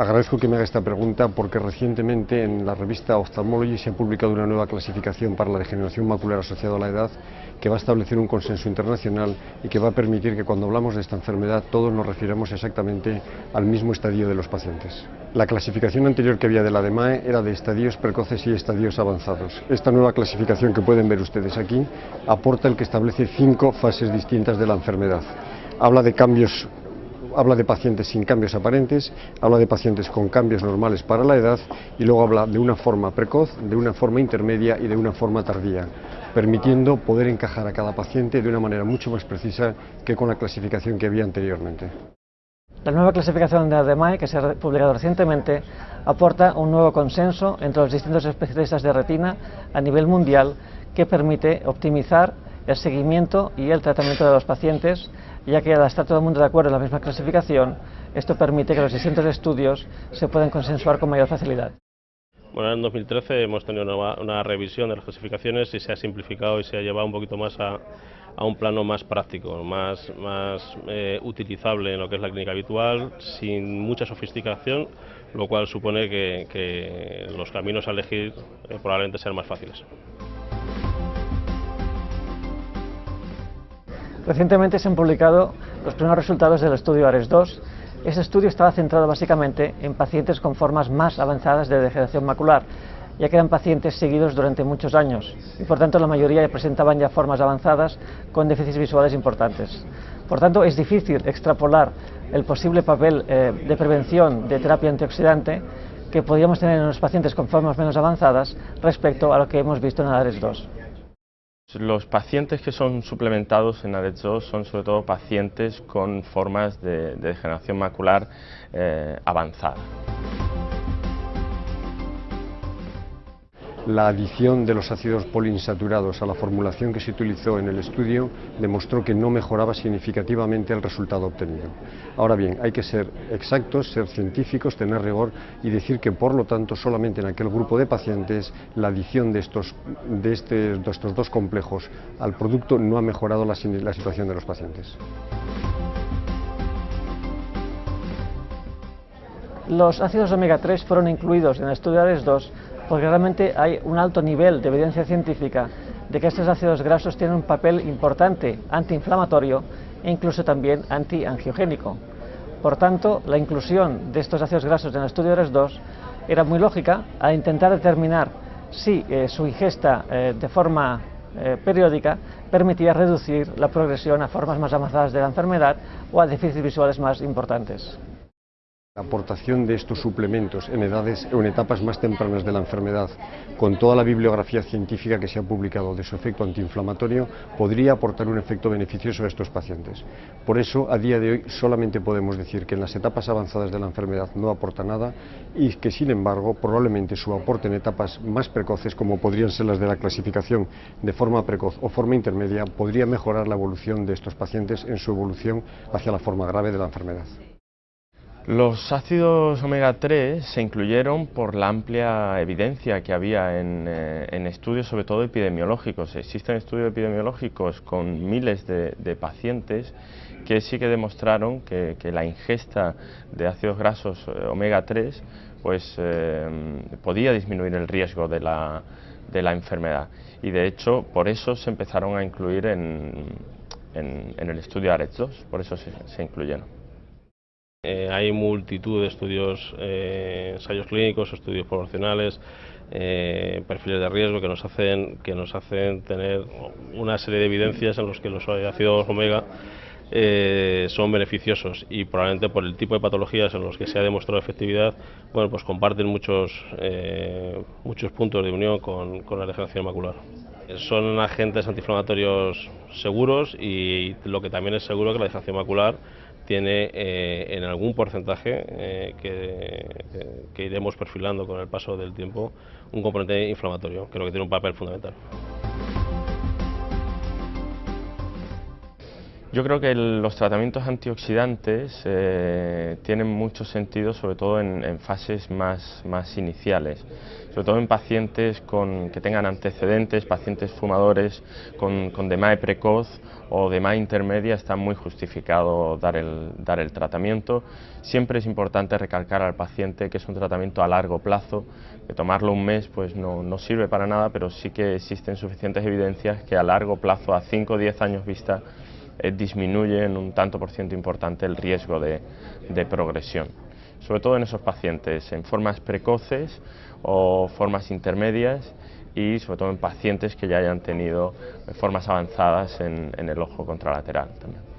Agradezco que me haga esta pregunta porque recientemente en la revista Ophthalmology se ha publicado una nueva clasificación para la degeneración macular asociada a la edad que va a establecer un consenso internacional y que va a permitir que cuando hablamos de esta enfermedad todos nos refiramos exactamente al mismo estadio de los pacientes. La clasificación anterior que había de la DMAE era de estadios precoces y estadios avanzados. Esta nueva clasificación que pueden ver ustedes aquí aporta el que establece 5 fases distintas de la enfermedad. Habla de pacientes sin cambios aparentes, habla de pacientes con cambios normales para la edad y luego habla de una forma precoz, de una forma intermedia y de una forma tardía, permitiendo poder encajar a cada paciente de una manera mucho más precisa que con la clasificación que había anteriormente. La nueva clasificación de ADMAE, que se ha publicado recientemente, aporta un nuevo consenso entre los distintos especialistas de retina a nivel mundial que permite optimizar el seguimiento y el tratamiento de los pacientes, ya que al estar todo el mundo de acuerdo en la misma clasificación, esto permite que los distintos estudios se puedan consensuar con mayor facilidad. Bueno, en 2013 hemos tenido una revisión de las clasificaciones y se ha simplificado y se ha llevado un poquito más a un plano más práctico, más utilizable en lo que es la clínica habitual, sin mucha sofisticación, lo cual supone que los caminos a elegir probablemente sean más fáciles. Recientemente se han publicado los primeros resultados del estudio ARES-2. Este estudio estaba centrado básicamente en pacientes con formas más avanzadas de degeneración macular, ya que eran pacientes seguidos durante muchos años y por tanto la mayoría presentaban ya formas avanzadas con déficits visuales importantes. Por tanto, es difícil extrapolar el posible papel de prevención de terapia antioxidante que podríamos tener en los pacientes con formas menos avanzadas respecto a lo que hemos visto en el ARES-2. Los pacientes que son suplementados en ARES-2 son sobre todo pacientes con formas de degeneración macular avanzada. La adición de los ácidos poliinsaturados a la formulación que se utilizó en el estudio demostró que no mejoraba significativamente el resultado obtenido. Ahora bien, hay que ser exactos, ser científicos, tener rigor y decir que por lo tanto solamente en aquel grupo de pacientes la adición de estos dos complejos al producto no ha mejorado la situación de los pacientes. Los ácidos omega 3 fueron incluidos en el estudio ARES-2 porque realmente hay un alto nivel de evidencia científica de que estos ácidos grasos tienen un papel importante antiinflamatorio e incluso también antiangiogénico. Por tanto, la inclusión de estos ácidos grasos en el estudio ARES-2 era muy lógica al intentar determinar si su ingesta de forma periódica permitía reducir la progresión a formas más avanzadas de la enfermedad o a déficits visuales más importantes. La aportación de estos suplementos en etapas más tempranas de la enfermedad, con toda la bibliografía científica que se ha publicado de su efecto antiinflamatorio, podría aportar un efecto beneficioso a estos pacientes. Por eso, a día de hoy, solamente podemos decir que en las etapas avanzadas de la enfermedad no aporta nada y que, sin embargo, probablemente su aporte en etapas más precoces, como podrían ser las de la clasificación de forma precoz o forma intermedia, podría mejorar la evolución de estos pacientes en su evolución hacia la forma grave de la enfermedad. Los ácidos omega 3 se incluyeron por la amplia evidencia que había en estudios, sobre todo epidemiológicos. Existen estudios epidemiológicos con miles de pacientes que sí que demostraron que la ingesta de ácidos grasos omega 3 pues, podía disminuir el riesgo de la enfermedad. Y de hecho, por eso se empezaron a incluir en el estudio ARES-2, por eso se incluyeron. Hay multitud de estudios, ensayos clínicos, estudios poblacionales, perfiles de riesgo que nos hacen tener una serie de evidencias en los que los ácidos omega son beneficiosos y probablemente por el tipo de patologías en los que se ha demostrado efectividad, bueno, pues comparten muchos puntos de unión con la degeneración macular. Son agentes antiinflamatorios seguros y lo que también es seguro es que la degeneración macular tiene en algún porcentaje que iremos perfilando con el paso del tiempo un componente inflamatorio, creo que tiene un papel fundamental. Yo creo que los tratamientos antioxidantes tienen mucho sentido, sobre todo en fases más iniciales, sobre todo en pacientes que tengan antecedentes, pacientes fumadores con DMAE precoz o DMAE intermedia. Está muy justificado dar el tratamiento. Siempre es importante recalcar al paciente que es un tratamiento a largo plazo, que tomarlo un mes pues no sirve para nada, pero sí que existen suficientes evidencias que a largo plazo, a 5 o 10 años vista, disminuye en un tanto por ciento importante el riesgo de progresión, sobre todo en esos pacientes en formas precoces o formas intermedias y sobre todo en pacientes que ya hayan tenido formas avanzadas en el ojo contralateral también.